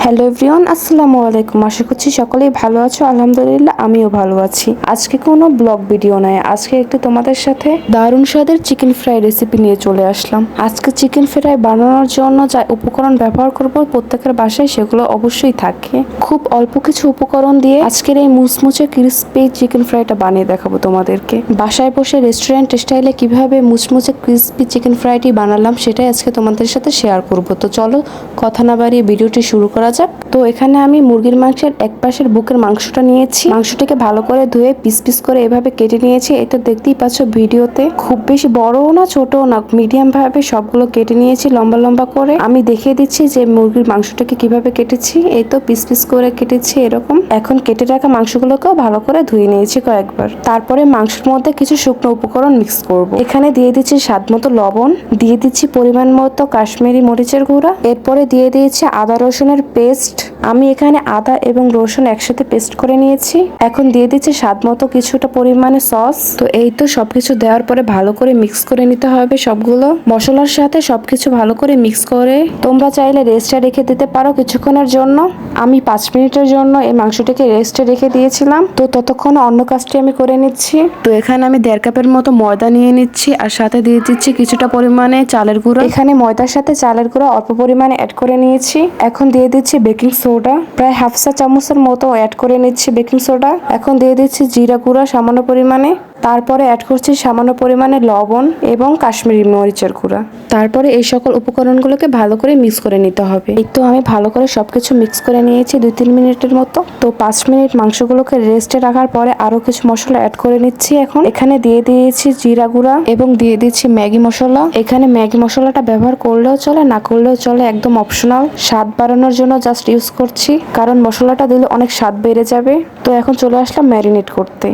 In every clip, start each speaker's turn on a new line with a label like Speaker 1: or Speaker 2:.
Speaker 1: Hello everyone, আসসালামু আলাইকুম। আশা করছি সকলেই ভালো আছো। আলহামদুলিল্লাহ আমিও ভালো আছি। আজকে কোনো ব্লগ ভিডিও নয়, আজকে একটু তোমাদের সাথে দারুণ স্বাদের চিকেন ফ্রাই রেসিপি নিয়ে চলে আসলাম। আজকে চিকেন ফ্রাই বানানোর জন্য যা উপকরণ ব্যবহার করব প্রত্যেকের বাসায় সেগুলো অবশ্যই থাকে। খুব অল্প কিছু উপকরণ দিয়ে আজকের এই মুচমুচে ক্রিসপি চিকেন ফ্রাইটা বানিয়ে দেখাবো তোমাদেরকে। বাসায় বসে রেস্টুরেন্ট স্টাইলে কিভাবে মুচমুচে ক্রিসপি চিকেন ফ্রাইটি বানালাম সেটাই আজকে তোমাদের সাথে শেয়ার করব। তো চলো কথা না বাড়িয়ে ভিডিওটি শুরু করা যাক। তো এখানে আমি মুরগির মাংসের এক পাশের বুকের মাংসটা নিয়েছি। মাংসটাকে ভালো করে ধুয়ে পিস পিস করে এভাবে কেটে নিয়েছি। এটা দেখতেই পাচ্ছ ভিডিওতে। খুব বেশি বড়ও না ছোটও না, মিডিয়াম ভাবে সবগুলো কেটে নিয়েছি লম্বা লম্বা করে। আমি দেখিয়ে দিচ্ছি যে মুরগির মাংসটাকে কিভাবে কেটেছি। এই তো পিস পিস করে কেটেছি এরকম। এখন কেটে রাখা মাংসগুলোকেও ভালো করে ধুয়ে নিয়েছি কয়েকবার। তারপরে মাংসের মধ্যে কিছু শুকনো উপকরণ মিক্স করব। এখানে দিয়ে দিচ্ছি স্বাদ মতো লবণ, দিয়ে দিচ্ছি পরিমাণ মতো কাশ্মীরি মরিচের গুঁড়া, এরপরে দিয়ে দিয়েছি আদা রসুনের পেস্ট। আমি এখানে আদা এবং রসুন একসাথে পেস্ট করে নিয়েছি। এখন দিয়ে দিচ্ছি স্বাদ মতো কিছুটা পরিমাণে সস। তো এই তো সবকিছু দেওয়ার পরে ভালো করে মিক্স করে নিতে হবে সবগুলো মশলার সাথে। সবকিছু ভালো করে মিক্স করে তোমরা চাইলে রেস্টে রেখে দিতে পারো কিছুক্ষণের জন্য। আমি 5 মিনিটের জন্য এই মাংসটাকে রেস্টে রেখে দিয়েছিলাম। তো ততক্ষণ অন্য কাজটি আমি করে নিচ্ছি। তো এখানে আমি 1.5 কাপের মতো ময়দা নিয়ে নিচ্ছি আর সাথে দিয়ে দিচ্ছি কিছুটা পরিমাণে চালের গুঁড়ো। এখানে ময়দার সাথে চালের গুঁড়ো অল্প পরিমাণে অ্যাড করে নিয়েছি। এখন দিয়ে দিচ্ছি বেকিং সোডা, প্রায় হাফ চা চামচের মতো অ্যাড করে নিচ্ছি বেকিং সোডা। এখন দিয়ে দিচ্ছি জিরা গুঁড়া সামান্য পরিমাণে। তারপরে অ্যাড করছি সামান্য পরিমাণে লবণ এবং কাশ্মীরি মরিচের গুঁড়া। তারপরে এই সকল উপকরণগুলোকে ভালো করে মিক্স করে নিতে হবে। এই তো আমি ভালো করে সবকিছু মিক্স করে নিয়েছি 2-3 মিনিটের মতো। তো 5 মিনিট মাংসগুলোকে রেস্টে রাখার পরে আরো কিছু মশলা অ্যাড করে নিচ্ছি। এখন এখানে দিয়ে দিয়েছি জিরা গুঁড়া এবং দিয়ে দিচ্ছি ম্যাগি মশলা। এখানে ম্যাগি মশলাটা ব্যবহার করলেও চলে, না করলেও চলে, একদম অপশনাল। স্বাদ বাড়ানোর জন্য জাস্ট ইউজ করছি, কারণ মশলাটা দিলে অনেক স্বাদ বেড়ে যাবে। তো এখন চলে আসলাম ম্যারিনেট করতে।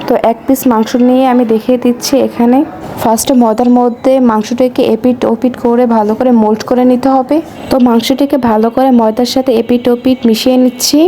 Speaker 1: তো 1 পিস মাংস নিয়ে আমি দেখিয়ে দিচ্ছি। এখানে ফার্স্টে ময়দার মধ্যে মাংসটাকে এপিট ওপিট করে ভালো করে মোল্ড করে নিতে হবে। তো মাংসটিকে ভালো করে ময়দার সাথে এপিট ওপিট মিশিয়ে নিচ্ছি।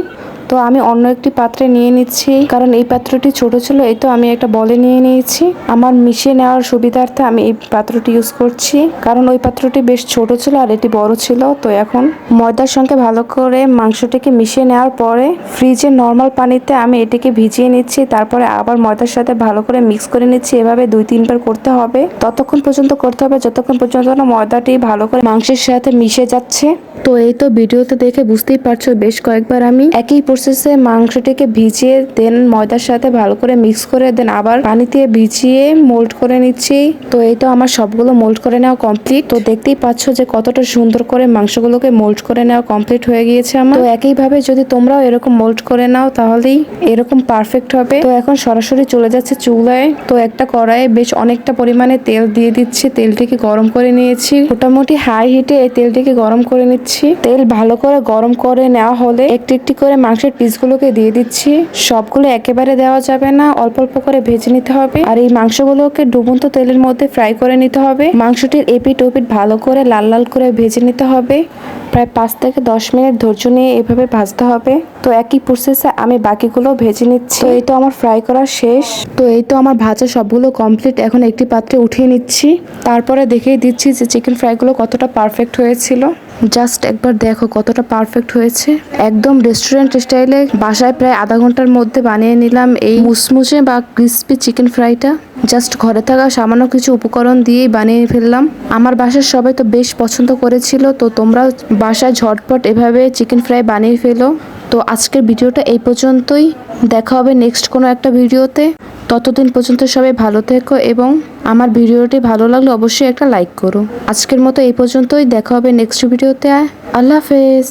Speaker 1: তো আমি অন্য একটি পাত্রে নিয়ে নিচ্ছি, কারণ এই পাত্রটি ছোট ছিল। এই তো আমি একটা বলে নিয়ে নিয়েছি। আমার মিশিয়ে নেওয়ার সুবিধার্থে আমি এই পাত্রটি ইউজ করছি, কারণ ওই পাত্রটি বেশ ছোট ছিল আর এটি বড় ছিল। তো এখন ময়দার সঙ্গে ভালো করে মাংসটিকে মিশিয়ে নেওয়ার পরে ফ্রিজে নর্মাল পানিতে আমি এটিকে ভিজিয়ে নিচ্ছি। তারপরে আবার ময়দার সাথে ভালো করে মিক্স করে নিচ্ছি। এভাবে 2-3 বার করতে হবে। ততক্ষণ পর্যন্ত করতে হবে যতক্ষণ পর্যন্ত না ময়দাটি ভালো করে মাংসের সাথে মিশে যাচ্ছে। তো এই তো ভিডিওতে দেখে বুঝতেই পারছো বেশ কয়েকবার আমি একই প্রসেসে মাংসটিকে ভিজিয়ে দেন ময়দার সাথে ভালো করে মিক্স করে দেন আবার পানি দিয়ে ভিজিয়ে মোল্ড করে নিচ্ছি। তো এই তো আমার সবগুলো মোল্ড করে নেওয়া কমপ্লিট। তো দেখতেই পাচ্ছ যে কতটা সুন্দর করে মাংসগুলোকে মোল্ড করে নেওয়া কমপ্লিট হয়ে গিয়েছে আমার। তো একইভাবে যদি তোমরাও এরকম মোল্ড করে নাও তাহলেই এরকম পারফেক্ট হবে। তো এখন সরাসরি চলে যাচ্ছে চুলায়। তো একটা কড়াইয়ে বেশ অনেকটা পরিমাণে তেল দিয়ে দিচ্ছি। তেলটিকে গরম করে নিয়েছি, মোটামুটি হাই হিটে এই তেলটিকে গরম করে নিচ্ছি। তেল ভালো করে গরম করে নেওয়া হলে একটি একটি করে মাংসের পিসগুলোকে দিয়ে দিচ্ছি। সবগুলো একেবারে দেওয়া যাবে না, অল্প অল্প করে ভেজে নিতে হবে। আর এই মাংসগুলোকে ডুবন্ত তেলের মধ্যে ফ্রাই করে নিতে হবে। মাংসটির এপিট ওপিট ভালো করে লাল লাল করে ভেজে নিতে হবে। প্রায় 5 থেকে 10 মিনিট ধৈর্য নিয়ে এভাবে ভাজতে হবে। তো একই প্রসেসে আমি বাকিগুলো ভেজে নিচ্ছি। তো এই তো আমার ফ্রাই করা শেষ। তো এই তো আমার ভাজা সবগুলো কমপ্লিট। এখন একটি পাত্রে উঠিয়ে নিচ্ছি। তারপরে দেখিয়ে দিচ্ছি যে চিকেন ফ্রাইগুলো কতটা পারফেক্ট হয়েছিল। জাস্ট একবার দেখো কতটা পারফেক্ট হয়েছে, একদম রেস্টুরেন্ট স্টাইলে। বাসায় প্রায় আধা ঘন্টার মধ্যে বানিয়ে নিলাম এই মুচমুচে বা ক্রিসপি চিকেন ফ্রাইটা। জাস্ট ঘরে থাকা সামান্য কিছু উপকরণ দিয়েই বানিয়ে ফেললাম। আমার বাসার সবাই তো বেশ পছন্দ করেছিল। তো তোমরা বাসায় ঝটপট এভাবে চিকেন ফ্রাই বানিয়ে ফেলো। তো আজকের ভিডিওটা এই পর্যন্তই। দেখা হবে নেক্সট কোনো একটা ভিডিওতে। ততদিন পর্যন্ত সবাই ভালো থেকো এবং আমার ভিডিওটি ভালো লাগলে অবশ্যই একটা লাইক করো। আজকের মতো এই পর্যন্তই। দেখা হবে নেক্সট ভিডিওতে। আল্লাহ হাফেজ।